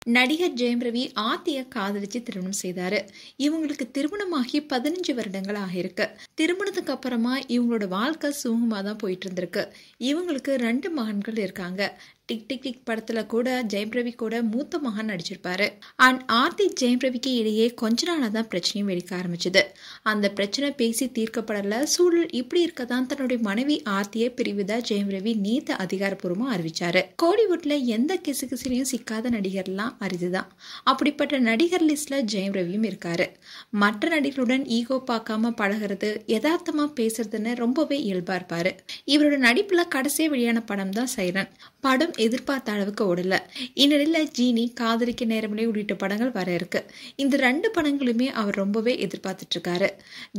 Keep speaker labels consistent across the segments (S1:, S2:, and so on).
S1: நடிகர் ஜெயம் ரவி ஆர்த்தியை காதலிச்சு திருமணம் செய்தாரு. இவங்களுக்கு திருமணமாகி 15 வருடங்கள் ஆகிருக்கு. திருமணத்துக்கு அப்புறமா இவங்களோட வாழ்க்கை சுமூகமா தான் போயிட்டு இருந்திருக்கு. இவங்களுக்கு 2 மகன்கள் இருக்காங்க. டிக் டிக் டிக் படத்துல கூட ஜெயம் ரவி கூட மூத்த மகன் நடிச்சிருப்பாரு. அண்ட் ஆர்த்தி ஜெயம் ரவிக்கு இடையே கொஞ்ச நாளா தான் பிரச்சனையும் வெடிக்க ஆரம்பிச்சது. அந்த பிரச்சனை பேசி தீர்க்கப்படல. சூழல் இப்படி இருக்கதான் தன்னுடைய மனைவி ஆர்த்தியை பிரிவுதா ஜெயம் ரவி நேத்து அதிகாரப்பூர்வமா அறிவிச்சாரு. கோலிவுட்ல எந்த கிசுகிசுலையும் சிக்காத நடிகர்லாம் அரிதுதான். அப்படிப்பட்ட நடிகர் லிஸ்ட்ல ஜெயம் ரவியும் இருக்காரு. மற்ற நடிகர்களுடன் ஈகோ பார்க்காம பழகிறது, யதார்த்தமா பேசுறதுன்னு ரொம்பவே இயல்பா இருப்பாரு. இவரோட நடிப்புல கடைசியா வெளியான படம் தான் சைரன். படம் எதிர்பார்த்த அளவுக்கு ஓடல. இந்நிலையில ஜீனி, காதலிக்க நேரமில்லை உள்ளிட்ட படங்கள் வர இருக்கு. இந்த 2 படங்களுமே அவர் ரொம்பவே எதிர்பார்த்துட்டு இருக்காரு.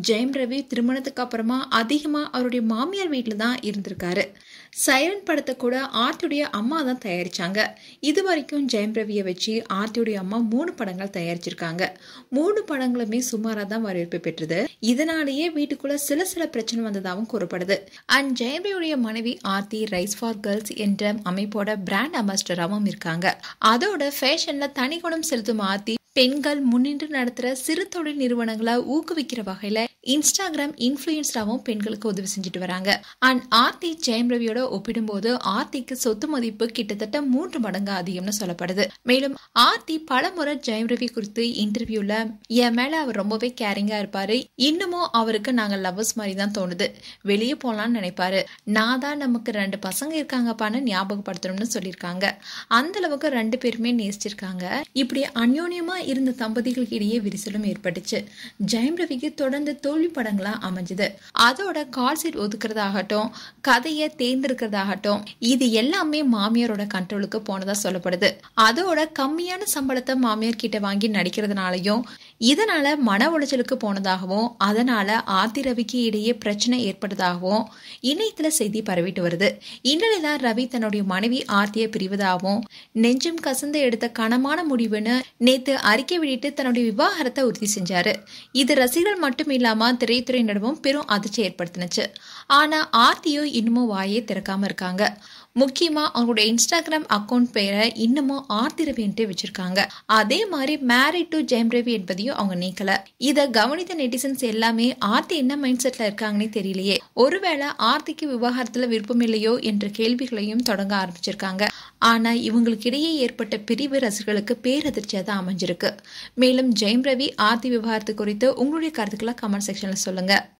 S1: ஜெயம் ரவி திருமணத்துக்கு அப்புறமா அதிகமா அவருடைய மாமியார் வீட்டுல தான் இருந்திருக்காரு. சைரன் படத்தை கூட ஆர்த்தியுடைய அம்மா தான் தயாரிச்சாங்க. இது வரைக்கும் ஜெயம் ரவியை வச்சு ஆர்த்தியுடைய அம்மா 3 படங்கள் தயாரிச்சிருக்காங்க. 3 படங்களுமே சுமாரா தான் வரவேற்பு பெற்றது. இதனாலேயே வீட்டுக்குள்ள சில பிரச்சனை வந்ததாகவும் கூறப்படுது. அண்ட் ஜெயம் ரவியுடைய மனைவி ஆர்த்தி ரைஸ் ஃபார் கேர்ள்ஸ் என்ற அமைப்போட பிராண்ட் அம்பாசிடராகவும் இருக்காங்க. அதோட ஃபேஷன்ல தனி குணம் செலுத்தும் ஆர்த்தி பெண்கள் முன்னின்று நடத்துற சிறு தொழில் நிறுவனங்களை ஊக்குவிக்கிற வகையில இன்ஸ்டாகிராம் இன்ஃபுளுசராகவும் பெண்களுக்கு உதவி செஞ்சுட்டு வராங்க. அண்ட் ஆர்த்தி ஜெயம் ரவியோட ஒப்பிடும்போது ஆர்த்திக்கு சொத்து மதிப்பு கிட்டத்தட்ட 3 மடங்கு அதிகம்னு சொல்லப்படுது. மேலும் ஆர்த்தி பலமுறை ஜெயம் ரவி குறித்து இன்டர்வியூல என் மேல அவர் ரொம்பவே கேரிங்கா இருப்பாரு, இன்னமும் அவருக்கு நாங்க லவ்வர்ஸ் மாதிரி தான் தோணுது, வெளியே போலான்னு நினைப்பாரு, நான் தான் நமக்கு 2 பசங்க இருக்காங்கப்பான்னு ஞாபகப்படுத்தணும்னு சொல்லியிருக்காங்க. அந்த அளவுக்கு 2 பேருமே நேசிச்சிருக்காங்க. இப்படி அந்யோன்யமா இருந்த தம்பதிகளுக்கு இடையே விரிசலும் ஏற்பட்டுச்சு. ஜெயம் ரவிக்கு தொடர்ந்து தோல்வி படங்களா அமைஞ்சது. அதோட கால் சீட் ஒதுக்குறதாகட்டும், கதையை தேர்ந்தெடுக்கிறதாகட்டும், இது எல்லாமே மாமியாரோட கண்ட்ரோலுக்கு போனதா சொல்லப்படுது. அதோட கம்மியான சம்பளத்தை மாமியார் கிட்ட வாங்கி நடிக்கிறதுனாலையும் இதனால மன உளைச்சலுக்கு போனதாகவும் அதனால ஆர்த்தி ரவிக்கு இடையே பிரச்சனை ஏற்பட்டதாகவும் இணையத்துல செய்தி பரவிட்டு வருது. இந்நிலையில ரவி தன்னுடைய மனைவி ஆர்த்தியை பிரிவதாகவும் நெஞ்சம் கசந்து எடுத்த கனமான முடிவுன்னு நேத்து அறிக்கை வெளியிட்டு தன்னுடைய விவாகரத்தை உறுதி செஞ்சாரு. இது ரசிகர்கள் மட்டும் இல்லாம திரைத்துறையினரும் பெரும் அதிர்ச்சி ஏற்படுத்தினுச்சு. ஆனா ஆர்த்தியோ இன்னமும் வாயே திறக்காம இருக்காங்க. முக்கியமா அவங்களுடைய இன்ஸ்டாகிராம் அக்கௌண்ட் பெயரை இன்னமும் ஆர்த்தி ரவி என்று வச்சிருக்காங்க. அதே மாதிரி மேரிட் டு ஜெயம் ரவி என்பதையும் அவங்க நீக்கல. இத கவனித்த நெட்டிசன்ஸ் எல்லாமே ஆர்த்தி என்ன மைண்ட் செட்ல இருக்காங்கன்னு தெரியலையே, ஒருவேளை ஆர்த்திக்கு விவகாரத்துல விருப்பம் இல்லையோ என்ற கேள்விகளையும் தொடங்க ஆரம்பிச்சிருக்காங்க. ஆனா இவங்களுக்கு இடையே ஏற்பட்ட பிரிவு ரசிகர்களுக்கு பேரதிர்ச்சியா தான் அமைஞ்சிருக்கு. மேலும் ஜெயம் ரவி ஆர்த்தி விவகாரத்து குறித்து உங்களுடைய கருத்துக்களை கமெண்ட் செக்ஷன்ல சொல்லுங்க.